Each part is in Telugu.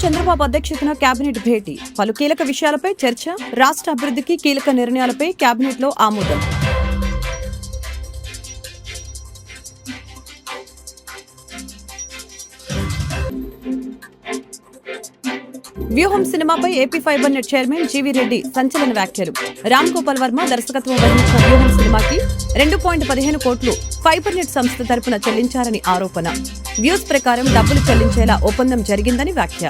చంద్రబాబు అధ్యక్షతన కేబినెట్ భేటీ, పలు కీలక విషయాలపై చర్చ, రాష్ట్ర అభివృద్ధికి కీలక నిర్ణయాలపై కేబినెట్లో ఆమోదం. వ్యూహం సినిమాపై AP fibre net chairman GV Reddy సంచలన వ్యాఖ్యలు. రామ్ గోపాల్ వర్మ దర్శకత్వం వహించిన వ్యూహం సినిమాకి 2.15 కోట్లు ఫైబర్ నెట్ సంస్థ తరపున చెల్లించారని ఆరోపణ. వ్యూస్ ప్రకారం డబ్బులు చెల్లించేలా ఒప్పందం జరిగిందని వ్యాఖ్య.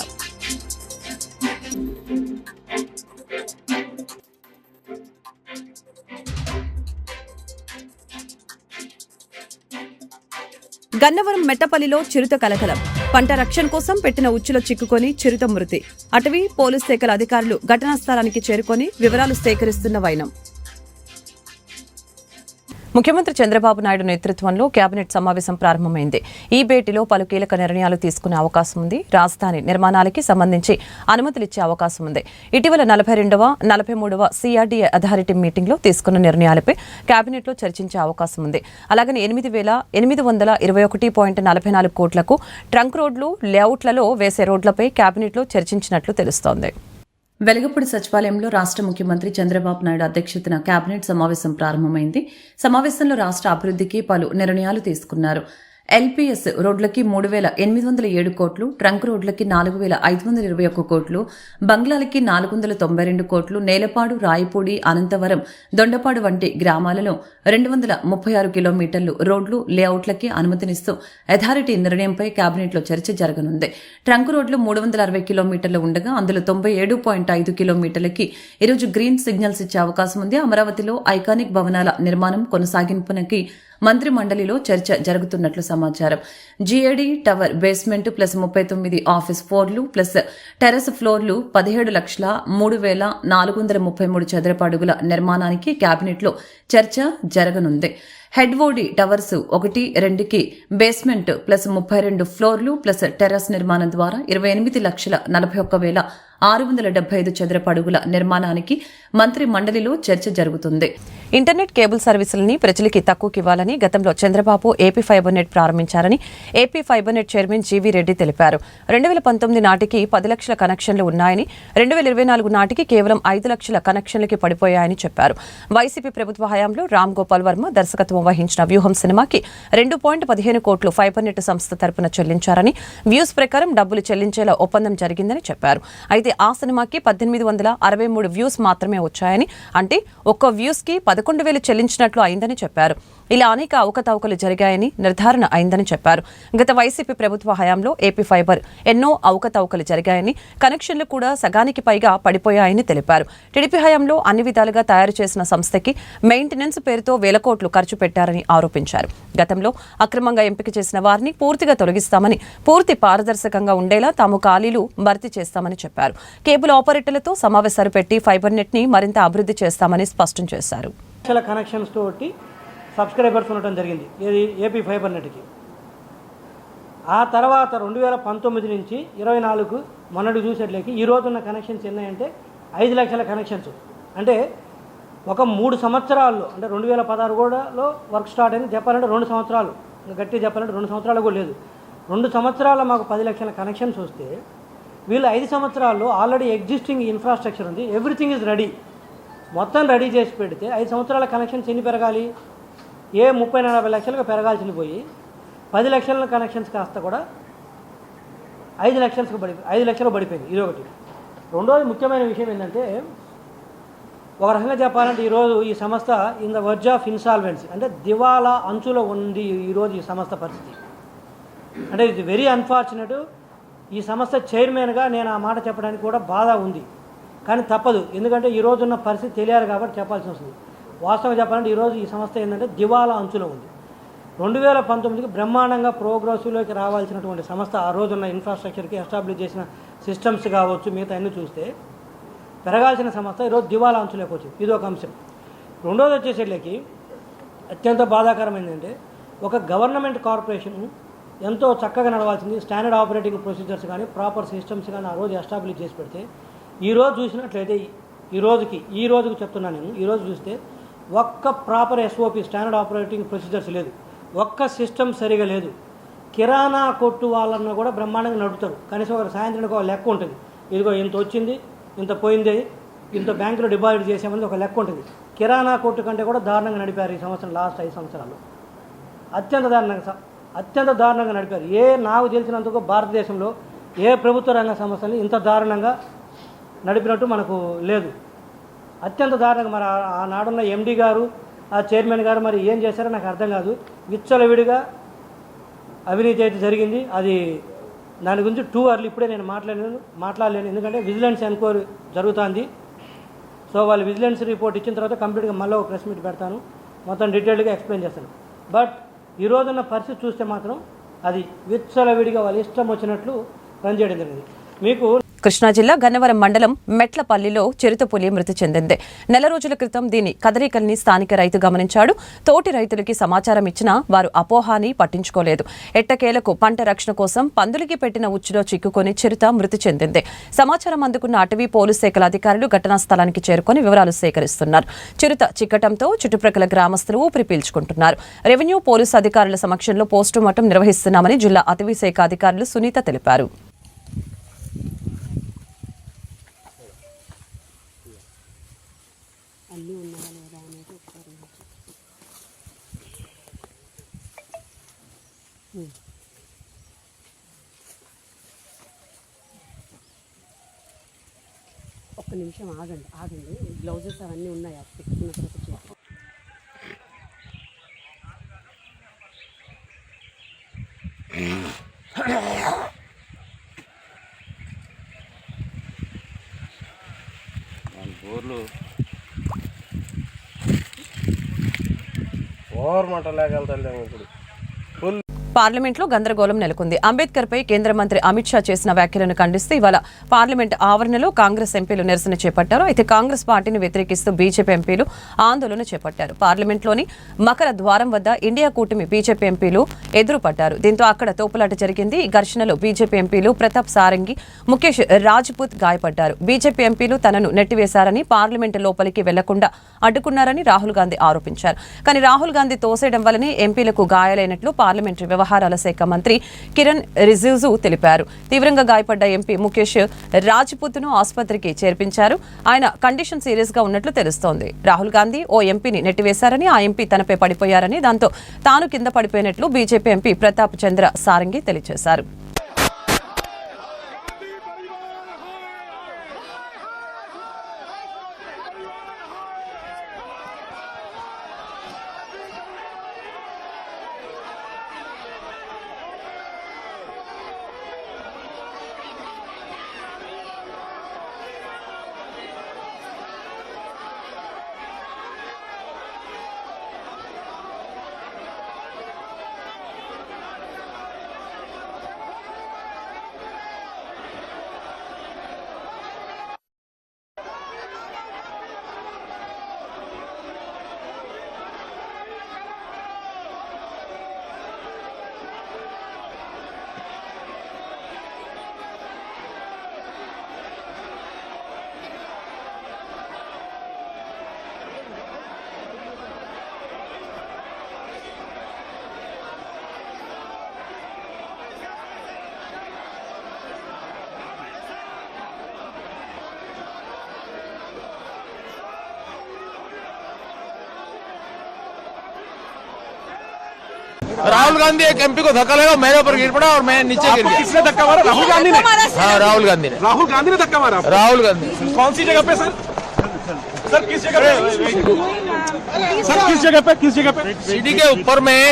గన్నవరం మెట్టపల్లిలో చిరుత కలకలం. పంట రక్షణ కోసం పెట్టిన ఉచ్చులో చిక్కుకొని చిరుత మృతి. అటవీ పోలీస్ శాఖల అధికారులు ఘటనా స్థలానికి చేరుకొని వివరాలు సేకరిస్తున్న వైనం. ముఖ్యమంత్రి చంద్రబాబు నాయుడు నేతృత్వంలో కేబినెట్ సమావేశం ప్రారంభమైంది. ఈ భేటీలో పలు కీలక నిర్ణయాలు తీసుకునే అవకాశం ఉంది. రాజధాని నిర్మాణాలకి సంబంధించి అనుమతులిచ్చే అవకాశం ఉంది. ఇటీవల 42వ 43వ సిఆర్డీఏ అథారిటీ మీటింగ్లో తీసుకున్న నిర్ణయాలపై కేబినెట్లో చర్చించే అవకాశం ఉంది. అలాగని 8,821.44 కోట్లకు ట్రంక్ రోడ్లు, లేఅవుట్లలో వేసే రోడ్లపై కేబినెట్లో చర్చించినట్లు తెలుస్తోంది. వెలగపూడి సచివాలయంలో రాష్ట్ర ముఖ్యమంత్రి చంద్రబాబు నాయుడు అధ్యక్షతన కేబినెట్ సమావేశం ప్రారంభమైంది. సమావేశంలో రాష్ట్ర అభివృద్ధికి పలు నిర్ణయాలు తీసుకున్నారు. ఎల్పీఎస్ రోడ్లకి 3,807 కోట్లు, ట్రంక్ రోడ్లకి 4,521 కోట్లు, బంగ్లాలకి 492 కోట్లు, నేలపాడు, రాయపూడి, అనంతవరం, దొండపాడు వంటి గ్రామాలలో 236 కిలోమీటర్లు రోడ్లు, లేఅవుట్లకి అనుమతినిస్తూ అథారిటీ నిర్ణయంపై కేబినెట్లో చర్చ జరగనుంది. ట్రంక్ రోడ్లు 360 కిలోమీటర్లు ఉండగా అందులో 97.5 కిలోమీటర్లకి ఈరోజు గ్రీన్ సిగ్నల్స్ ఇచ్చే అవకాశం ఉంది. అమరావతిలో ఐకానిక్ భవనాల నిర్మాణం కొనసాగింపునకి మంత్రి మండలిలో చర్చ జరుగుతున్నట్లు సమాచారం. GAD tower basement plus 39 office ఫ్లోర్లు ప్లస్ టెర్రస్ ఫ్లోర్లు 17,03,433 చదరపు అడుగుల నిర్మాణానికి కేబినెట్లో చర్చ జరగనుంది. హెడ్ ఓడి టవర్స్ 1, 2కి బేస్మెంట్ ప్లస్ 32 ఫ్లోర్లు ప్లస్ టెర్రస్ నిర్మాణం ద్వారా 28,41,675 చదరపు అడుగుల నిర్మాణానికి మంత్రి మండలిలో చర్చ జరుగుతుంది. ఇంటర్నెట్ కేబుల్ సర్వీసులని ప్రజలకి తక్కువకివ్వాలని గతంలో చంద్రబాబు ఏపీ ఫైబర్ నెట్ ప్రారంభించారని AP fibre net chairman GV Reddy తెలిపారు. 2019 నాటికి 10 లక్షల కనెక్షన్లు ఉన్నాయని, 2024 నాటికి కేవలం 5 లక్షల కనెక్షన్లకి పడిపోయాయని చెప్పారు. వైసీపీ ప్రభుత్వ హయాంలో రామ్ గోపాల్ వర్మ దర్శకత్వం వహించిన వ్యూహం సినిమాకి 2.15 కోట్లు ఫైబర్ నెట్ సంస్థ తరపున చెల్లించారని, వ్యూస్ ప్రకారం డబ్బులు చెల్లించేలా ఒప్పందం జరిగిందని చెప్పారు. అయితే ఆ సినిమాకి 1,863 వ్యూస్ మాత్రమే వచ్చాయని, అంటే ఒక్క వ్యూస్ కి 11,000 చెల్లించినట్లు అయిందని చెప్పారు. ఇలా అనేక అవకతవకలు జరిగాయని నిర్ధారణ అయిందని చెప్పారు. గత వైసీపీ ప్రభుత్వ హయాంలో ఏపీ ఫైబర్ ఎన్నో అవకతవకలు జరిగాయని, కనెక్షన్లు కూడా సగానికి పైగా పడిపోయాయని తెలిపారు. టీడీపీ హయాంలో అన్ని విధాలుగా తయారు చేసిన సంస్థకి మెయింటెనెన్స్ పేరుతో వేల కోట్లు ఖర్చు పెట్టారని ఆరోపించారు. గతంలో అక్రమంగా ఎంపిక చేసిన వారిని పూర్తిగా తొలగిస్తామని, పూర్తి పారదర్శకంగా ఉండేలా తాము ఖాళీలు భర్తీ చేస్తామని చెప్పారు. కేబుల్ ఆపరేటర్లతో సమావేశాలు పెట్టి ఫైబర్ నెట్ ని మరింత అభివృద్ధి చేస్తామని స్పష్టం చేశారు. కనెక్షన్స్ తోటి సబ్స్క్రైబర్స్ ఉండటం జరిగింది ఏది ఏపీ ఫైబర్ నెట్కి. ఆ తర్వాత 2019 నుంచి 24 మొన్నటి చూసేట్లకి ఈ రోజున్న కనెక్షన్స్ ఎన్నాయంటే 5 లక్షల కనెక్షన్స్. అంటే ఒక 3 సంవత్సరాల్లో, అంటే 2016 కూడాలో వర్క్ స్టార్ట్ అయింది. చెప్పాలంటే 2 సంవత్సరాలు, గట్టిగా చెప్పాలంటే 2 సంవత్సరాలు కూడా లేదు. 2 సంవత్సరాల్లో మాకు 10 లక్షల కనెక్షన్స్ వస్తే వీళ్ళు 5 సంవత్సరాల్లో ఆల్రెడీ ఎగ్జిస్టింగ్ ఇన్ఫ్రాస్ట్రక్చర్ ఉంది, ఎవ్రీథింగ్ ఈజ్ రెడీ, మొత్తం రెడీ చేసి పెడితే 5 సంవత్సరాల కనెక్షన్స్ ఎన్ని పెరగాలి? 30-40 లక్షలుగా పెరగాల్సింది పోయి 10 లక్షల కనెక్షన్స్ కాస్త కూడా 5 లక్షలు పడిపోయింది. ఇదొకటి. రెండోది ముఖ్యమైన విషయం ఏంటంటే, ఒక రకంగా చెప్పాలంటే ఈరోజు ఈ సంస్థ in the verge of insolvency, అంటే దివాలా అంచులో ఉంది ఈరోజు ఈ సంస్థ పరిస్థితి. అంటే ఇది వెరీ అన్ఫార్చునేట్. ఈ సంస్థ చైర్మన్గా నేను ఆ మాట చెప్పడానికి కూడా బాధ ఉంది, కానీ తప్పదు. ఎందుకంటే ఈరోజు ఉన్న పరిస్థితి తెలియాలి కాబట్టి చెప్పాల్సి వస్తుంది. వాస్తవంగా చెప్పాలంటే ఈరోజు ఈ సంస్థ ఏంటంటే దివాలా అంచులో ఉంది. 2019కి బ్రహ్మాండంగా ప్రోగ్రెసివ్లోకి రావాల్సినటువంటి సంస్థ, ఆ రోజున్న ఇన్ఫ్రాస్ట్రక్చర్కి ఎస్టాబ్లిష్ చేసిన సిస్టమ్స్ కావచ్చు, మిగతా అన్నీ చూస్తే పెరగాల్సిన సంస్థ ఈరోజు దివాలా అంచులోకి వచ్చింది. ఇది ఒక అంశం. రెండోది వచ్చేసేట్లకి అత్యంత బాధాకరమైంది ఏంటంటే, ఒక గవర్నమెంట్ కార్పొరేషన్ ఎంతో చక్కగా నడవాల్సింది, స్టాండర్డ్ ఆపరేటింగ్ ప్రొసీజర్స్ కానీ ప్రాపర్ సిస్టమ్స్ కానీ ఆ రోజు ఎస్టాబ్లిష్ చేసి పెడితే, ఈరోజు చూసినట్లయితే ఈ రోజుకి చెప్తున్నాను నేను, ఈరోజు చూస్తే ఒక్క proper SOP standard operating procedures లేదు, ఒక్క సిస్టమ్ సరిగా లేదు. కిరాణా కొట్టు వాళ్ళన్న కూడా బ్రహ్మాండంగా నడుపుతారు. కనీసం ఒక సాయంత్రానికి ఒక లెక్క ఉంటుంది. ఇదిగో ఇంత వచ్చింది, ఇంత పోయింది, ఇంత బ్యాంకులో డిపాజిట్ చేసామని ఒక లెక్క ఉంటుంది. కిరాణా కొట్టు కంటే కూడా దారుణంగా నడిపారు ఈ సంవత్సరం, లాస్ట్ 5 సంవత్సరాలు అత్యంత దారుణంగా నడిపారు. నాకు తెలిసినందుకు భారతదేశంలో ఏ ప్రభుత్వ రంగ సంస్థని ఇంత దారుణంగా నడిపినట్టు మనకు లేదు. అత్యంత దారుణంగా మరి ఆనాడున్న ఎండి గారు, ఆ చైర్మన్ గారు మరి ఏం చేశారో నాకు అర్థం కాదు. విచ్చలవిడిగా అవినీతి అయితే జరిగింది. అది దాని గురించి టూ అవర్లు ఇప్పుడే నేను మాట్లాడలేను, ఎందుకంటే విజిలెన్స్ ఎంక్వైరీ జరుగుతుంది. సో వాళ్ళు విజిలెన్స్ రిపోర్ట్ ఇచ్చిన తర్వాత కంప్లీట్గా మళ్ళీ ఒక ప్రెస్ మీట్ పెడతాను, మొత్తం డీటెయిల్గా ఎక్స్ప్లెయిన్ చేస్తాను. బట్ ఈరోజున్న పరిస్థితి చూస్తే మాత్రం అది విచ్చలవిడిగా వాళ్ళు ఇష్టం వచ్చినట్లు పనిచేయడం జరిగింది. మీకు కృష్ణా జిల్లా గన్నవరం మండలం మెట్లపల్లిలో చిరుతపులి మృతి చెందింది. నెల రోజుల క్రితం దీని కదలికల్ని స్థానిక రైతు గమనించాడు. తోటి రైతులకి సమాచారం ఇచ్చినా వారు అపోహాని పట్టించుకోలేదు. ఎట్టకేలకు పంట రక్షణ కోసం పందులకి పెట్టిన ఉచ్చులో చిక్కుకొని చిరుత మృతి చెందింది. సమాచారం అందుకున్న అటవీ పోలీస్ శాఖల అధికారులు ఘటనా స్థలానికి చేరుకొని వివరాలు సేకరిస్తున్నారు. చిరుత చిక్కటంతో చుట్టుప్రక్కల గ్రామస్తులు ఊపిరి పీల్చుకుంటున్నారు. రెవెన్యూ పోలీసు అధికారుల సమక్షంలో పోస్టుమార్టం నిర్వహిస్తున్నామని జిల్లా అటవీ శాఖ అధికారులు సునీత తెలిపారు. ఒక్క నిమిషం ఆగండి. గ్లౌజెస్ అవన్నీ ఉన్నాయి, అది పెట్టుకున్న తర్వాత చేస్తాం. పార్లమెంట్లో గందరగోళం నెలకొంది. అంబేద్కర్ పై కేంద్ర మంత్రి అమిత్ షా చేసిన వ్యాఖ్యలను ఖండిస్తూ ఇవాళ పార్లమెంట్ ఆవరణలో కాంగ్రెస్ ఎంపీలు నిరసన చేపట్టారు. అయితే కాంగ్రెస్ పార్టీని వ్యతిరేకిస్తూ బీజేపీ ఎంపీలు ఆందోళన చేపట్టారు. పార్లమెంట్లోని మకర ద్వారం వద్ద ఇండియా కూటమి బీజేపీ ఎంపీలు ఎదురుపడ్డారు. దీంతో అక్కడ తోపులాట జరిగింది. ఈ ఘర్షణలో బీజేపీ ఎంపీలు ప్రతాప్ సారంగి, ముఖేష్ రాజ్పుత్ గాయపడ్డారు. బీజేపీ ఎంపీలు తనను నెట్టివేశారని, పార్లమెంట్ లోపలికి వెళ్లకుండా అడ్డుకున్నారని రాహుల్ గాంధీ ఆరోపించారు. కానీ రాహుల్ గాంధీ తోసేయడం వల్లనే ఎంపీలకు గాయాలైనట్లు పార్లమెంటరీ వ్యవహారాల శాఖ మంత్రి కిరణ్ రిజిజు తెలిపారు. తీవ్రంగా గాయపడ్డ ఎంపీ ముఖేష్ రాజ్పుత్ ను ఆసుపత్రికి చేర్పించారు. ఆయన కండిషన్ సీరియస్ గా ఉన్నట్లు తెలుస్తోంది. రాహుల్ గాంధీ ఓ ఎంపీని నెట్టివేశారని, ఆ ఎంపీ తనపై పడిపోయారని, దాంతో తాను కింద పడిపోయినట్లు బీజేపీ ఎంపీ ప్రతాప్ చంద్ర సారంగి తెలియజేశారు. राहुल गांधी एक एमपी को धक्का लगा, मेरे ऊपर गिर पड़ा और मैं नीचे गिर गया। किसने धक्का मारा? राहुल गांधी ने? हाँ, राहुल गांधी ने। राहुल गांधी ने धक्का मारा? राहुल गांधी। कौन सी जगह पे सर? सर किस जगह पे? सर किस जगह पे? किस जगह पे? सीढ़ी के ऊपर में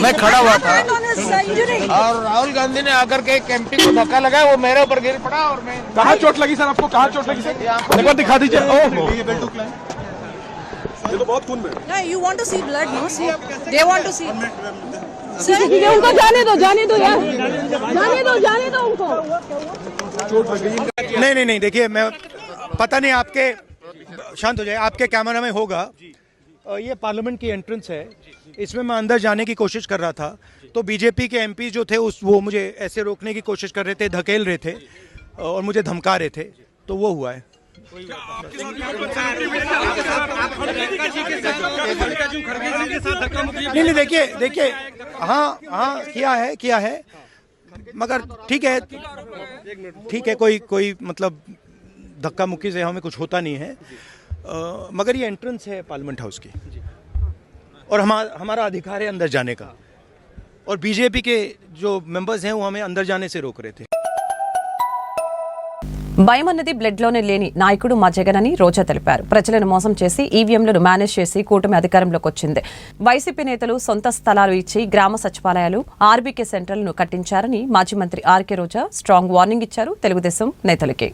मैं खड़ा हुआ था और राहुल गांधी ने आकर के एक एमपी को धक्का लगाया, वो मेरे ऊपर गिर पड़ा और मैं। कहाँ चोट लगी सर आपको? कहाँ चोट लगी सर? एक बार दिखा दीजिए। ये तो बहुत खून में। No, you want to see blood, no? See, they want to see. Sir, उनको जाने दो यार, जाने दो उनको। नहीं देखिए, मैं पता नहीं आपके, शांत हो जाए, आपके कैमरा में होगा। ये पार्लियामेंट की एंट्रेंस है, इसमें मैं अंदर जाने की कोशिश कर रहा था तो बीजेपी के एमपी जो थे वो मुझे ऐसे रोकने की कोशिश कर रहे थे, धकेल रहे थे और मुझे धमका रहे थे, तो वो हुआ है। नहीं देखिए हाँ किया है मगर ठीक है कोई मतलब धक्का मुक्की से हमें कुछ होता नहीं है मगर ये एंट्रेंस है पार्लियामेंट हाउस की और हमारा अधिकार है अंदर जाने का और बीजेपी के जो मेंबर्स हैं वो हमें अंदर जाने से रोक रहे थे। భయం అన్నది బ్లడ్లోనే లేని నాయకుడు మా జగన్ అని రోజా తెలిపారు. ప్రజలను మోసం చేసి ఈవీఎంలను మేనేజ్ చేసి కూటమి అధికారంలోకి వచ్చింది. వైసీపీ నేతలు సొంత స్థలాలు ఇచ్చి గ్రామ సచివాలయాలు ఆర్బీకే సెంటర్లను కట్టించారని మాజీ మంత్రి ఆర్కే రోజా స్ట్రాంగ్ వార్నింగ్ ఇచ్చారు తెలుగుదేశం నేతలకి.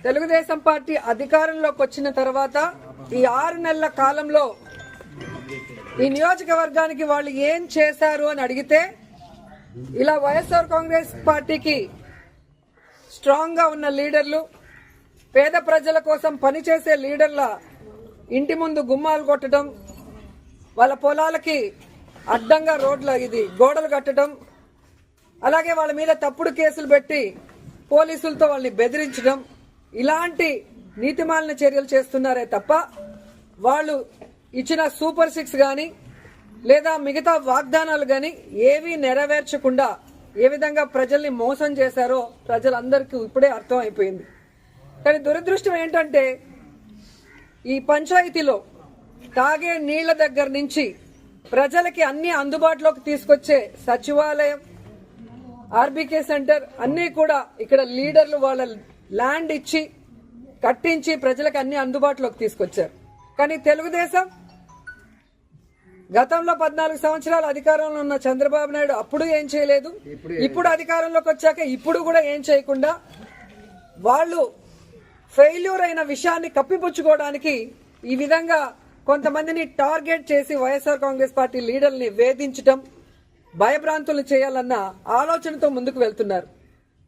తెలుగుదేశం పార్టీ అధికారంలోకి వచ్చిన తర్వాత ఈ 6 నెలల కాలంలో ఈ నియోజకవర్గానికి వాళ్ళు ఏం చేశారు అని అడిగితే ఇలా వైఎస్ఆర్ కాంగ్రెస్ పార్టీకి స్ట్రాంగ్ గా ఉన్న లీడర్లు, పేద ప్రజల కోసం పనిచేసే లీడర్ల ఇంటి ముందు గుమ్మాలు కొట్టడం, వాళ్ళ పొలాలకి అడ్డంగా గోడలు కట్టడం, అలాగే వాళ్ళ మీద తప్పుడు కేసులు పెట్టి పోలీసులతో వాళ్ళని బెదిరించడం, ఇలాంటి నీతిమాలిన చర్యలు చేస్తున్నారే తప్ప వాళ్ళు ఇచ్చిన సూపర్ 6 గాని లేదా మిగతా వాగ్దానాలు గాని ఏవీ నెరవేర్చకుండా ఏ విధంగా ప్రజల్ని మోసం చేశారో ప్రజలందరికీ ఇప్పుడే అర్థం అయిపోయింది. కానీ దురదృష్టం ఏంటంటే ఈ పంచాయతీలో తాగే నీళ్ల దగ్గర నుంచి ప్రజలకి అన్ని అందుబాటులోకి తీసుకొచ్చే సచివాలయం, ఆర్బీకే సెంటర్ అన్నీ కూడా ఇక్కడ లీడర్లు వాళ్ళ ల్యాండ్ ఇచ్చి కట్టించి ప్రజలకు అన్ని అందుబాటులోకి తీసుకొచ్చారు. కానీ తెలుగుదేశం గతంలో 14 సంవత్సరాలు అధికారంలో ఉన్న చంద్రబాబు నాయుడు అప్పుడు ఏం చేయలేదు, ఇప్పుడు అధికారంలోకి వచ్చాక ఇప్పుడు కూడా ఏం చేయకుండా వాళ్ళు ఫెయిల్యూర్ అయిన విషయాన్ని కప్పిపుచ్చుకోవడానికి ఈ విధంగా కొంతమందిని టార్గెట్ చేసి వైఎస్ఆర్ కాంగ్రెస్ పార్టీ లీడర్ని వేధించడం, భయభ్రాంతులు చేయాలన్న ఆలోచనతో ముందుకు వెళ్తున్నారు.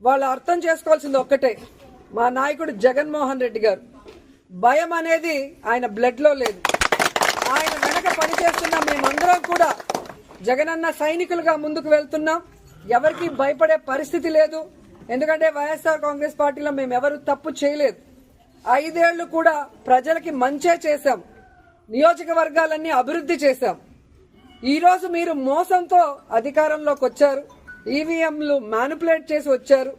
వాళ్ళు అర్థం చేసుకోవాల్సింది ఒక్కటే, మా నాయకుడు జగన్మోహన్ రెడ్డి గారు భయం అనేది ఆయన బ్లడ్ లో లేదు. ఆయన వెనక పనిచేస్తున్న మేమందరం కూడా జగనన్న సైనికులుగా ముందుకు వెళ్తున్నాం. ఎవరికి భయపడే పరిస్థితి లేదు. ఎందుకంటే వైఎస్ఆర్ కాంగ్రెస్ పార్టీలో మేము ఎవరు తప్పు చేయలేదు. 5 ఏళ్లు కూడా ప్రజలకి మంచే చేశాం, నియోజకవర్గాలన్నీ అభివృద్ధి చేశాం. ఈ రోజు మీరు మోసంతో అధికారంలోకి వచ్చారు, ఈవీఎంలు మ్యానిపులేట్ చేసి వచ్చారు,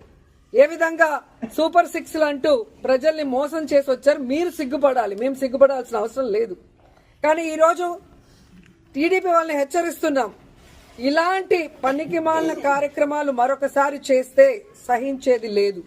ఏ విధంగా సూపర్ 6 అంటూ ప్రజల్ని మోసం చేసి వచ్చారు. మీరు సిగ్గుపడాలి, మేము సిగ్గుపడాల్సిన అవసరం లేదు. కానీ ఈరోజు టీడీపీ వాళ్ళని హెచ్చరిస్తున్నాం, ఇలాంటి పనికిమాలిన కార్యక్రమాలు మరొకసారి చేస్తే సహించేది లేదు.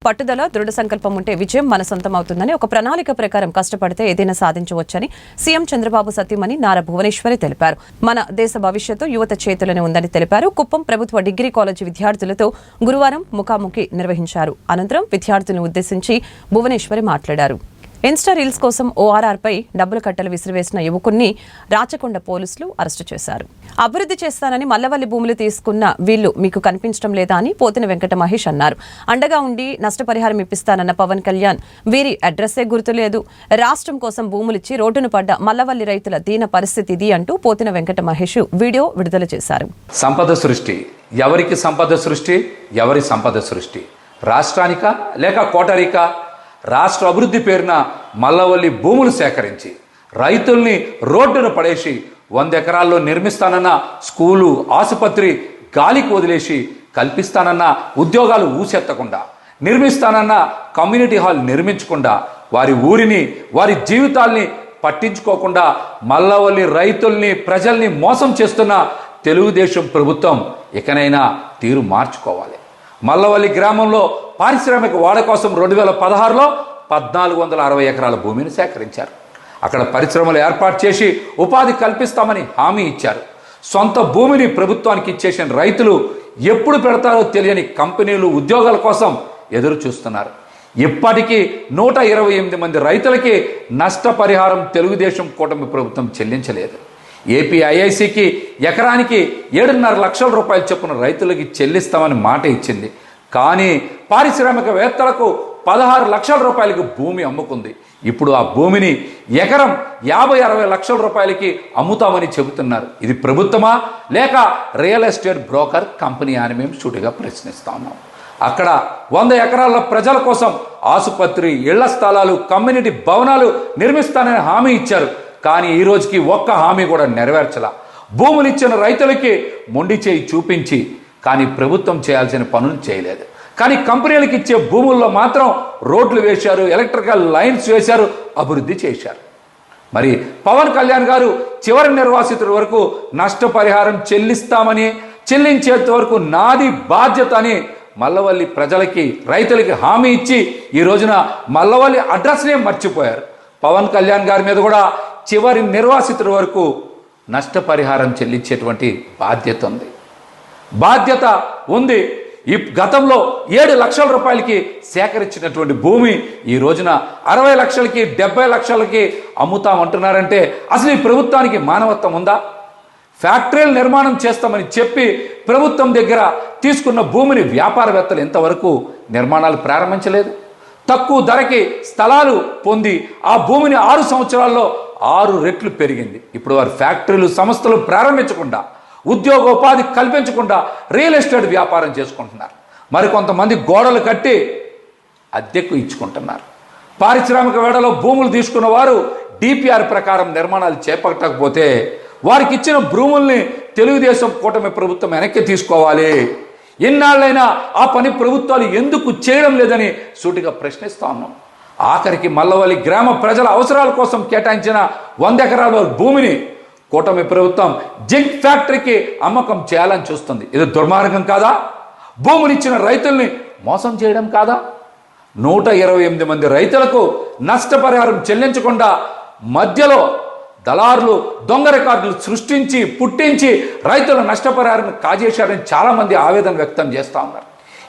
పట్టుదల, దృఢ సంకల్పం ఉంటే విజయం మన సొంతం అవుతుందని, ఒక ప్రణాళిక ప్రకారం కష్టపడితే ఏదైనా సాధించవచ్చని సీఎం చంద్రబాబు సతీమణి నారా భువనేశ్వరి తెలిపారు. మన దేశ భవిష్యత్తు యువత చేతుల్లోనే ఉందని తెలిపారు. కుప్పం ప్రభుత్వ డిగ్రీ కాలేజీ విద్యార్థులతో గురువారం ముఖాముఖి నిర్వహించారు. అనంతరం విద్యార్థులను ఉద్దేశించి భువనేశ్వరి మాట్లాడారు. ఇన్స్టా రీల్స్ కోసం ఓఆర్ఆర్పై డబ్బులు కట్టలు విసిరివేసిన యువకుణ్ణి రాచకొండ పోలీసులు అరెస్టు చేశారు. అభివృద్ధి చేస్తానని మల్లవల్లి భూములు తీసుకున్న వీళ్లు మీకు కనిపించడం లేదా అని పోతిన వెంకట మహేష్ అన్నారు. అండగా ఉండి నష్టపరిహారం ఇప్పిస్తానన్న పవన్ కళ్యాణ్ వీరి అడ్రస్సే గుర్తులేదు. రాష్ట్రం కోసం భూములిచ్చి రోడ్డును పడ్డ మల్లవల్లి రైతుల దీన పరిస్థితి ఇది అంటూ పోతిన వెంకట మహేష్ వీడియో విడుదల చేశారు. సంపద సృష్టి ఎవరికి సంపద సృష్టి, ఎవరి సంపద సృష్టి? రాష్ట్రానికా లేక కోటరీకా? రాష్ట్ర అభివృద్ధి పేరున మల్లవల్లి భూములు సేకరించి రైతుల్ని రోడ్డును పడేసి 100 ఎకరాల్లో నిర్మిస్తానన్న స్కూలు, ఆసుపత్రి గాలికి వదిలేసి కల్పిస్తానన్న ఉద్యోగాలు ఊసెత్తకుండా, నిర్మిస్తానన్న కమ్యూనిటీ హాల్ నిర్మించకుండా, వారి ఊరిని, వారి జీవితాల్ని పట్టించుకోకుండా మల్లవల్లి రైతుల్ని, ప్రజల్ని మోసం చేస్తున్న తెలుగుదేశం ప్రభుత్వం ఇకనైనా తీరు మార్చుకోవాలి. మల్లవల్లి గ్రామంలో పారిశ్రామిక వాడ కోసం 2016లో 1460 ఎకరాల భూమిని సేకరించారు. అక్కడ పరిశ్రమలు ఏర్పాటు చేసి ఉపాధి కల్పిస్తామని హామీ ఇచ్చారు. సొంత భూమిని ప్రభుత్వానికి ఇచ్చేసిన రైతులు ఎప్పుడు పెడతారో తెలియని కంపెనీలు ఉద్యోగాల కోసం ఎదురు చూస్తున్నారు. ఇప్పటికీ 128 మంది రైతులకి నష్టపరిహారం తెలుగుదేశం కూటమి ప్రభుత్వం చెల్లించలేదు. ఏపీ ఐఐసికి ఎకరానికి 7.5 లక్షల రూపాయలు చొప్పున రైతులకి చెల్లిస్తామని మాట ఇచ్చింది. కానీ పారిశ్రామికవేత్తలకు 16 లక్షల రూపాయలకి భూమి అమ్ముకుంది. ఇప్పుడు ఆ భూమిని ఎకరం 50-60 లక్షల రూపాయలకి అమ్ముతామని చెబుతున్నారు. ఇది ప్రభుత్వమా లేక రియల్ ఎస్టేట్ బ్రోకర్ కంపెనీ అని మేము సూటిగా ప్రశ్నిస్తా ఉన్నాం. అక్కడ 100 ఎకరాల ప్రజల కోసం ఆసుపత్రి, ఇళ్ల స్థలాలు, కమ్యూనిటీ భవనాలు నిర్మిస్తానని హామీ ఇచ్చారు. కానీ ఈ రోజుకి ఒక్క హామీ కూడా నెరవేర్చలా. భూములు ఇచ్చిన రైతులకి మొండి చేయి చూపించి కానీ ప్రభుత్వం చేయాల్సిన పనులు చేయలేదు. కానీ కంపెనీలకు ఇచ్చే భూముల్లో మాత్రం రోడ్లు వేశారు, ఎలక్ట్రికల్ లైన్స్ వేశారు, అభివృద్ధి చేశారు. మరి పవన్ కళ్యాణ్ గారు చివరి నిర్వాసితుల వరకు నష్టపరిహారం చెల్లిస్తామని, చెల్లించేంత వరకు నాది బాధ్యత అని మల్లవల్లి ప్రజలకి, రైతులకి హామీ ఇచ్చి ఈ రోజున మల్లవల్లి అడ్రస్నే మర్చిపోయారు. పవన్ కళ్యాణ్ గారి మీద కూడా చివరి నిర్వాసితుల వరకు నష్టపరిహారం చెల్లించేటువంటి బాధ్యత ఉంది. ఈ గతంలో 7 లక్షల రూపాయలకి సేకరించినటువంటి భూమి ఈ రోజున 60 లక్షలకి, 70 లక్షలకి అమ్ముతామంటున్నారంటే అసలు ఈ ప్రభుత్వానికి మానవత్వం ఉందా? ఫ్యాక్టరీలు నిర్మాణం చేస్తామని చెప్పి ప్రభుత్వం దగ్గర తీసుకున్న భూమిని వ్యాపారవేత్తలు ఇంతవరకు నిర్మాణాలు ప్రారంభించలేదు. తక్కువ ధరకి స్థలాలు పొంది ఆ భూమిని 6 సంవత్సరాల్లో 6 రెట్లు పెరిగింది. ఇప్పుడు వారు ఫ్యాక్టరీలు, సంస్థలు ప్రారంభించకుండా, ఉద్యోగోపాధి కల్పించకుండా రియల్ ఎస్టేట్ వ్యాపారం చేసుకుంటున్నారు. మరికొంతమంది గోడలు కట్టి అద్దెకు ఇచ్చుకుంటున్నారు. పారిశ్రామిక వేడలో భూములు తీసుకున్న వారు డిపిఆర్ ప్రకారం నిర్మాణాలు చేపట్టకపోతే వారికి ఇచ్చిన భూముల్ని తెలుగుదేశం కూటమి ప్రభుత్వం వెనక్కి తీసుకోవాలి. ఎన్నాళ్ళైనా ఆ పని ప్రభుత్వాలు ఎందుకు చేయడం లేదని సూటిగా ప్రశ్నిస్తా ఉన్నాం. ఆఖరికి మల్లవల్లి గ్రామ ప్రజల అవసరాల కోసం కేటాయించిన 100 ఎకరాల భూమిని కూటమి ప్రభుత్వం జింక్ ఫ్యాక్టరీకి అమ్మకం చేయాలని చూస్తుంది. ఇది దుర్మార్గం కాదా? భూములు ఇచ్చిన రైతుల్ని మోసం చేయడం కాదా? 128 మంది రైతులకు నష్టపరిహారం చెల్లించకుండా మధ్యలో దళారులు దొంగ రికార్డులు సృష్టించి పుట్టించి రైతుల నష్టపరిహారం కాజేశారని చాలామంది ఆవేదన వ్యక్తం చేస్తూ ఉన్నారు.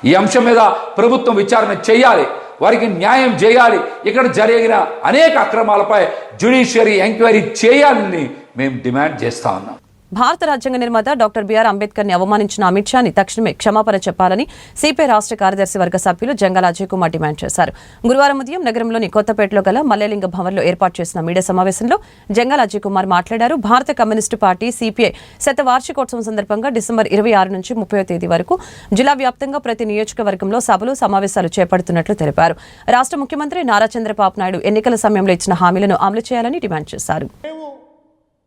ఈ అంశం మీద ప్రభుత్వం విచారణ చేయాలి, వారికి న్యాయం చేయాలి. ఇక్కడ జరిగిన అనేక అక్రమాలపై జ్యుడిషియరీ ఎంక్వైరీ చేయాలని మేము డిమాండ్ చేస్తా ఉన్నాం. భారత రాజ్యాంగ నిర్మాత డాక్టర్ బిఆర్ అంబేద్కర్ ని అవమానించిన అమిత్ షాని తక్షణమే క్షమాపణ చెప్పాలని సిపిఐ రాష్ట్ర కార్యదర్శి వర్గ సభ్యులు జంగాల అజయ్ కుమార్ డిమాండ్ చేశారు. గురువారం ఉదయం నగరంలోని కొత్తపేటలో గల మల్లేలింగ భవన్లో ఏర్పాటు చేసిన మీడియా సమావేశంలో జంగాల అజయ్ కుమార్ మాట్లాడారు. భారత కమ్యూనిస్టు పార్టీ సిపిఐ శతవార్షికోత్సవం సందర్భంగా డిసెంబర్ 26 నుంచి 30వ తేదీ వరకు జిల్లా వ్యాప్తంగా ప్రతి నియోజకవర్గంలో సభలు, సమావేశాలు చేపడుతున్నట్లు తెలిపారు. రాష్ట్ర ముఖ్యమంత్రి నారా చంద్రబాబు నాయుడు ఎన్నికల సమయంలో ఇచ్చిన హామీలను అమలు చేయాలని డిమాండ్ చేశారు.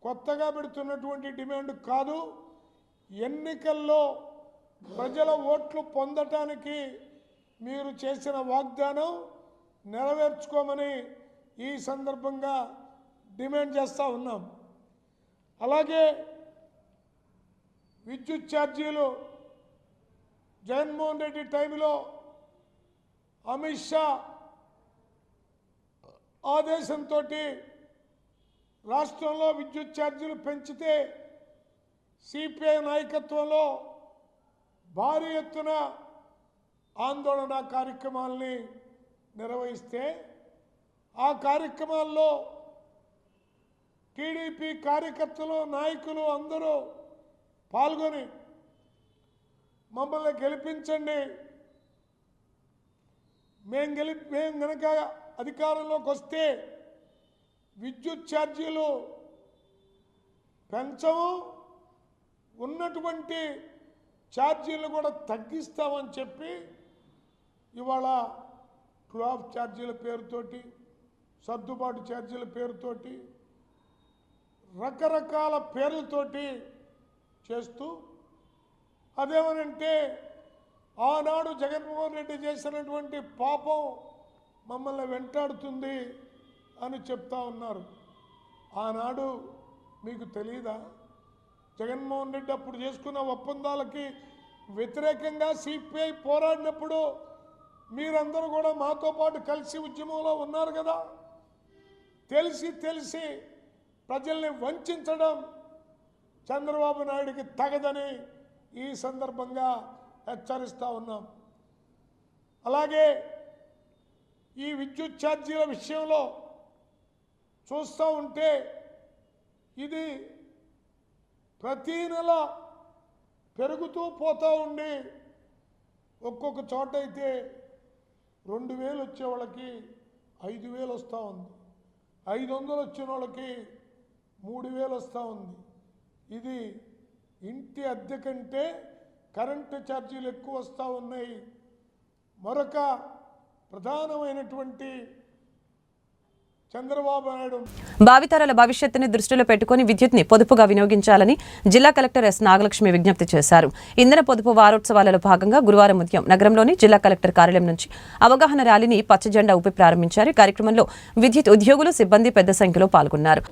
కొత్తగా పెడుతున్నటువంటి డిమాండ్ కాదు. ఎన్నికల్లో ప్రజల ఓట్లు పొందటానికి మీరు చేసిన వాగ్దానం నెరవేర్చుకోమని ఈ సందర్భంగా డిమాండ్ చేస్తూ ఉన్నాం. అలాగే విద్యుత్ ఛార్జీలు జగన్మోహన్ రెడ్డి టైంలో అమిత్ షా ఆదేశంతో రాష్ట్రంలో విద్యుత్ ఛార్జీలు పెంచితే సిపిఐ నాయకత్వంలో భారీ ఎత్తున ఆందోళన కార్యక్రమాలని నిర్వహిస్తే ఆ కార్యక్రమాల్లో టీడీపీ కార్యకర్తలు, నాయకులు అందరూ పాల్గొని మమ్మల్ని గెలిపించండి, మేము గనక అధికారంలోకి వస్తే విద్యుత్ ఛార్జీలు పెంచము, ఉన్నటువంటి ఛార్జీలు కూడా తగ్గిస్తామని చెప్పి ఇవాళ క్లాఫ్ ఛార్జీల పేరుతోటి, సర్దుబాటు ఛార్జీల పేరుతోటి, రకరకాల పేర్లతోటి చేస్తూ, అదేమనంటే ఆనాడు జగన్మోహన్ రెడ్డి చేసినటువంటి పాపం మమ్మల్ని వెంటాడుతుంది అని చెప్తా ఉన్నారు. ఆనాడు మీకు తెలియదా? జగన్మోహన్ రెడ్డి అప్పుడు చేసుకున్న ఒప్పందాలకి వ్యతిరేకంగా సిపిఐ పోరాడినప్పుడు మీరందరూ కూడా మాతో పాటు కలిసి ఉద్యమంలో ఉన్నారు కదా. తెలిసి ప్రజల్ని వంచడం చంద్రబాబు నాయుడికి తగదని ఈ సందర్భంగా హెచ్చరిస్తూ ఉన్నాం. అలాగే ఈ విద్యుత్ ఛార్జీల విషయంలో చూస్తూ ఉంటే ఇది ప్రతీ నెల పెరుగుతూ పోతూ ఉండి ఒక్కొక్క చోట అయితే 2000 వచ్చే వాళ్ళకి 5000 వస్తూ ఉంది, 500 వచ్చిన వాళ్ళకి 3000 వస్తూ ఉంది. ఇది ఇంటి అద్దె కంటే కరెంటు ఛార్జీలు ఎక్కువ వస్తూ ఉన్నాయి మరొక ప్రధానమైనటువంటి చంద్రబాబు నాయుడు భావితరాల భవిష్యత్తుని దృష్టిలో పెట్టుకుని విద్యుత్ని పొదుపుగా వినియోగించాలని జిల్లా కలెక్టర్ ఎస్ నాగలక్ష్మి విజ్ఞప్తి చేశారు. ఇంధన పొదుపు వారోత్సవాలలో భాగంగా గురువారం ఉదయం నగరంలోని జిల్లా కలెక్టర్ కార్యాలయం నుంచి అవగాహన ర్యాలీని పచ్చజెండా ఊపి ప్రారంభించారు. ఈ కార్యక్రమంలో విద్యుత్ ఉద్యోగులు, సిబ్బంది పెద్ద సంఖ్యలో పాల్గొన్నారు.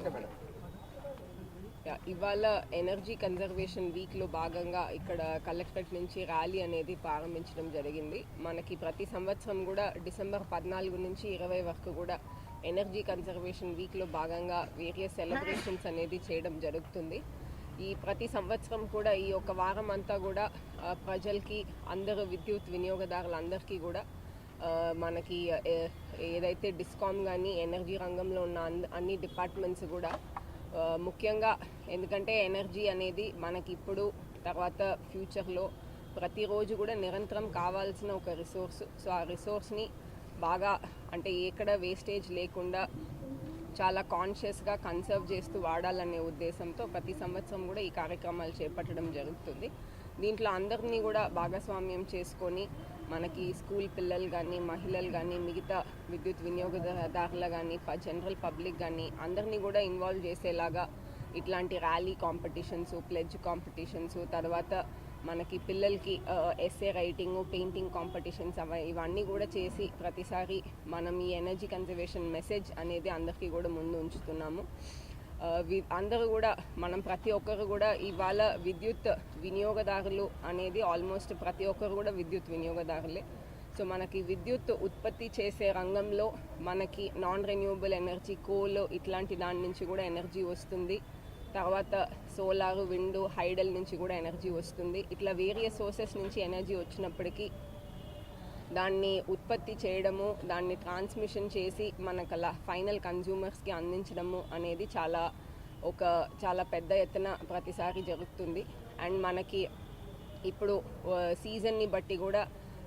ఇవాళ ఎనర్జీ కన్జర్వేషన్ వీక్లో భాగంగా ఇక్కడ కలెక్టరేట్ నుంచి ర్యాలీ అనేది ప్రారంభించడం జరిగింది. మనకి ప్రతి సంవత్సరం కూడా డిసెంబర్ 14 నుంచి 20 వరకు కూడా ఎనర్జీ కన్జర్వేషన్ వీక్లో భాగంగా వేరియస్ సెలబ్రేషన్స్ అనేది చేయడం జరుగుతుంది. ఈ ప్రతి సంవత్సరం కూడా ఈ ఒక వారం అంతా కూడా ప్రజలకి, అందరూ విద్యుత్ వినియోగదారులందరికీ కూడా మనకి ఏదైతే డిస్కామ్ కానీ ఎనర్జీ రంగంలో ఉన్న అన్ని డిపార్ట్మెంట్స్ కూడా ముఖ్యంగా, ఎందుకంటే ఎనర్జీ అనేది మనకి ఇప్పుడు తర్వాత ఫ్యూచర్లో ప్రతిరోజు కూడా నిరంతరం కావాల్సిన ఒక రిసోర్స్. సో ఆ రిసోర్స్ని బాగా అంటే ఎక్కడ వేస్టేజ్ లేకుండా చాలా కాన్షియస్గా కన్సర్వ్ చేస్తూ వాడాలనే ఉద్దేశంతో ప్రతి సంవత్సరం కూడా ఈ కార్యక్రమాలు చేపట్టడం జరుగుతుంది. దీంట్లో అందరినీ కూడా భాగస్వామ్యం చేసుకొని మనకి స్కూల్ పిల్లలు కానీ, మహిళలు కానీ, మిగతా విద్యుత్ వినియోగదారులు కానీ, జనరల్ పబ్లిక్ కానీ అందరినీ కూడా ఇన్వాల్వ్ చేసేలాగా ఇట్లాంటి ర్యాలీ కాంపిటీషన్స్, ప్లెడ్జ్ కాంపిటీషన్స్, తర్వాత మనకి పిల్లలకి ఎస్సే రైటింగ్, పెయింటింగ్ కాంపిటీషన్స్ ఇవన్నీ కూడా చేసి ప్రతిసారి మనం ఈ ఎనర్జీ కన్జర్వేషన్ మెసేజ్ అనేది అందరికీ కూడా ముందు ఉంచుతున్నాము. అందరూ కూడా మనం ప్రతి ఒక్కరు కూడా ఇవాళ విద్యుత్ వినియోగదారులు అనేది ఆల్మోస్ట్ ప్రతి ఒక్కరు కూడా విద్యుత్ వినియోగదారులే. సో మనకి విద్యుత్ ఉత్పత్తి చేసే రంగంలో మనకి నాన్ రెన్యూవబుల్ ఎనర్జీ, కోల్ ఇట్లాంటి దాని నుంచి కూడా ఎనర్జీ వస్తుంది. తర్వాత సోలార్, విండ్, హైడల్ నుంచి కూడా ఎనర్జీ వస్తుంది. ఇట్లా వేరియస్ సోర్సెస్ నుంచి ఎనర్జీ వచ్చినప్పటికీ దాన్ని ఉత్పత్తి చేయడము, దాన్ని ట్రాన్స్మిషన్ చేసి మనకు ఫైనల్ కన్జ్యూమర్స్కి అందించడము అనేది చాలా పెద్ద ఎత్తున ప్రతిసారి జరుగుతుంది. అండ్ మనకి ఇప్పుడు సీజన్ని బట్టి కూడా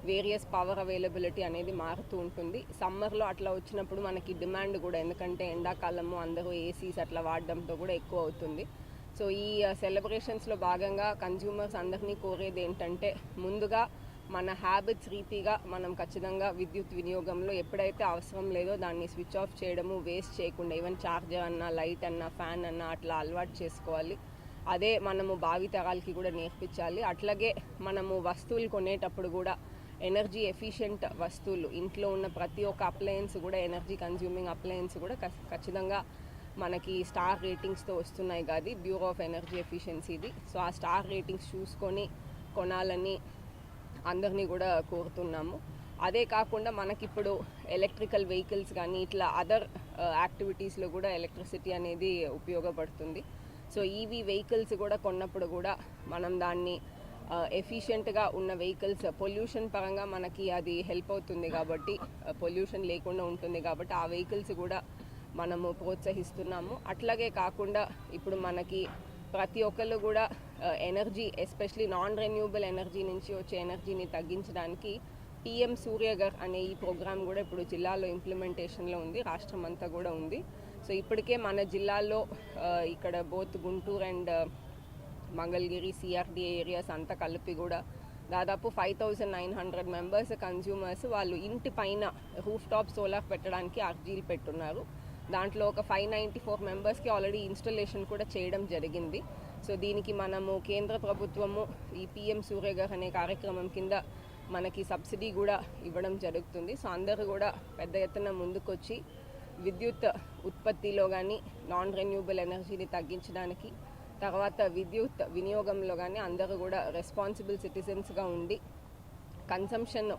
వేరియస్ పవర్ అవైలబిలిటీ అనేది మారుతూ ఉంటుంది. సమ్మర్లో అట్లా వచ్చినప్పుడు మనకి డిమాండ్ కూడా, ఎందుకంటే ఎండాకాలము అందరూ ఏసీస్ అట్లా వాడడంతో కూడా ఎక్కువ అవుతుంది. సో ఈ సెలబ్రేషన్స్లో భాగంగా కన్జ్యూమర్స్ అందరినీ కోరేది ఏంటంటే, ముందుగా మన హ్యాబిట్స్ రీతిగా మనం ఖచ్చితంగా విద్యుత్ వినియోగంలో ఎప్పుడైతే అవసరం లేదో దాన్ని స్విచ్ ఆఫ్ చేయడము, వేస్ట్ చేయకుండా, ఈవెన్ ఛార్జర్ అన్నా, లైట్ అన్నా, ఫ్యాన్ అన్నా అట్లా అలవాటు చేసుకోవాలి. అదే మనము భావితరాలకి కూడా నేర్పించాలి. అట్లాగే మనము వస్తువులు కొనేటప్పుడు కూడా ఎనర్జీ ఎఫిషియెంట్ వస్తువులు, ఇంట్లో ఉన్న ప్రతి ఒక్క అప్లయన్స్ కూడా, ఎనర్జీ కన్జ్యూమింగ్ అప్లయన్స్ కూడా ఖచ్చితంగా మనకి స్టార్ రేటింగ్స్తో వస్తున్నాయి కాదు, బ్యూరో ఆఫ్ ఎనర్జీ ఎఫిషియన్సీది. సో ఆ స్టార్ రేటింగ్స్ చూసుకొని కొనాలని అందరినీ కూడా కోరుతున్నాము. అదే కాకుండా మనకిప్పుడు ఎలక్ట్రికల్ వెహికల్స్ కానీ ఇట్లా అదర్ యాక్టివిటీస్లో కూడా ఎలక్ట్రిసిటీ అనేది ఉపయోగపడుతుంది. సో ఈవీ వెహికల్స్ కూడా కొన్నప్పుడు కూడా మనం దాన్ని ఎఫిషియెంట్గా ఉన్న వెహికల్స్, పొల్యూషన్ పరంగా మనకి అది హెల్ప్ అవుతుంది కాబట్టి, పొల్యూషన్ లేకుండా ఉంటుంది కాబట్టి ఆ వెహికల్స్ కూడా మనము ప్రోత్సహిస్తున్నాము. అట్లాగే కాకుండా ఇప్పుడు మనకి ప్రతి ఒక్కళ్ళు కూడా energy, especially non renewable energy నుంచి వచ్చే ఎనర్జీని తగ్గించడానికి PM సూర్యఘర్ అనే ఈ ప్రోగ్రామ్ కూడా ఇప్పుడు జిల్లాలో ఇంప్లిమెంటేషన్లో ఉంది, రాష్ట్రం అంతా కూడా ఉంది. సో ఇప్పటికే మన జిల్లాలో ఇక్కడ both Guntur and Mangalagiri, CRDA areas అంతా కలిపి కూడా దాదాపు 5900 మెంబర్స్ కన్జ్యూమర్స్ వాళ్ళు ఇంటి పైన రూఫ్ టాప్ సోలార్ పెట్టడానికి అర్జీలు పెట్టున్నారు. దాంట్లో ఒక 594 మెంబర్స్కి ఆల్రెడీ ఇన్స్టాలేషన్ కూడా చేయడం జరిగింది. సో దీనికి మనము కేంద్ర ప్రభుత్వము ఈ PM సూర్యఘర్ అనే కార్యక్రమం కింద మనకి సబ్సిడీ కూడా ఇవ్వడం జరుగుతుంది. సో అందరూ కూడా పెద్ద ఎత్తున ముందుకొచ్చి విద్యుత్ ఉత్పత్తిలో కానీ, నాన్ రెన్యూవబుల్ ఎనర్జీని తగ్గించడానికి, తర్వాత విద్యుత్ వినియోగంలో కానీ అందరూ కూడా రెస్పాన్సిబుల్ సిటిజన్స్గా ఉండి కన్సంప్షన్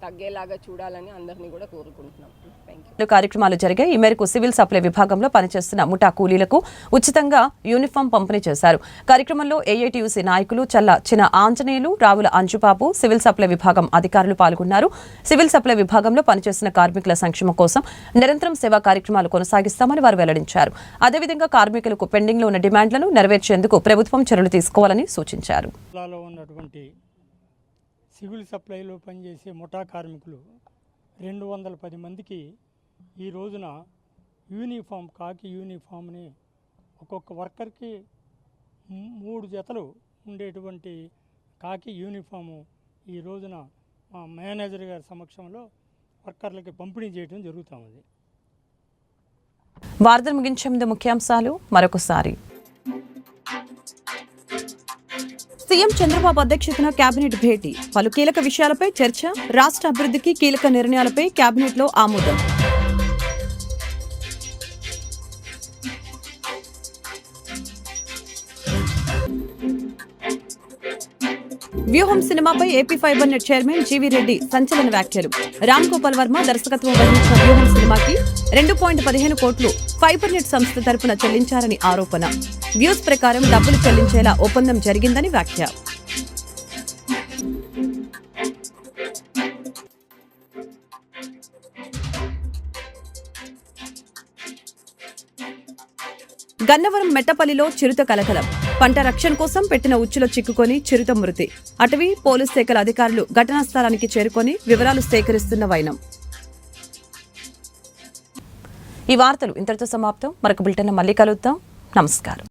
తగ్గేలాగా చూడాలని అందరినీ కూడా కోరుకుంటున్నాం. Thank you. కార్యక్రమాలు జరిగాయి. ఈ మేరకు సివిల్ సప్లై విభాగంలో పనిచేస్తున్న ముఠా కూలీలకు ఉచితంగా యూనిఫామ్ పంపిణీ చేశారు. కార్యక్రమంలో AITUC నాయకులు చల్ల చిన ఆంజనేయులు, రావుల అంజుబాబు, సివిల్ సప్లై విభాగం అధికారులు పాల్గొన్నారు. సివిల్ సప్లై విభాగంలో పనిచేస్తున్న కార్మికుల సంక్షేమం కోసం నిరంతరం సేవా కార్యక్రమాలు కొనసాగిస్తామని వారు వెల్లడించారు. అదేవిధంగా కార్మికులకు పెండింగ్లో ఉన్న డిమాండ్లను నెరవేర్చేందుకు ప్రభుత్వం చర్యలు తీసుకోవాలని సూచించారు. సివిల్ సప్లైలో పనిచేసే ముఠా కార్మికులు 210 మందికి ఈ రోజున యూనిఫామ్, కాకి యూనిఫామ్ని ఒక్కొక్క వర్కర్కి 3 జతలు ఉండేటువంటి కాకి యూనిఫాము ఈ రోజున మేనేజర్ గారి సమక్షంలో వర్కర్లకి పంపిణీ చేయడం జరుగుతూ ఉంది. వార్తలు ముగించే ముందు ముఖ్యాంశాలు మరొకసారి. సీఎం చంద్రబాబు అధ్యక్షతన కేబినెట్ భేటీ, పలు కీలక విషయాలపై చర్చ, రాష్ట్ర అభివృద్ధికి కీలక నిర్ణయాలపై కేబినెట్లో ఆమోదం. వ్యూహం సినిమాపై AP fibre net chairman GV Reddy సంచలన వ్యాఖ్యలు. రామ్ గోపాల్ వర్మ దర్శకత్వం వహించిన వ్యూహం సినిమాకి 2.15 కోట్లు ఫైబర్ నెట్ సంస్థ తరపున చెల్లించారని ఆరోపణ. వ్యూస్ ప్రకారం డబ్బులు చెల్లించేలా ఒప్పందం జరిగిందని వ్యాఖ్య. గన్నవరం మెట్టపల్లిలో చిరుత కలకలం. పంట రక్షణ కోసం పెట్టిన ఉచ్చులో చిక్కుకొని చిరుత మృతి. అటవీ పోలీస్ శాఖల అధికారులు ఘటనా స్థలానికి చేరుకొని వివరాలు సేకరిస్తున్న వైనం. ఈ వార్తలు ఇంతటితో సమాప్తం. మరొక బులెటిన్లో మళ్ళీ కలుద్దాం. నమస్కారం.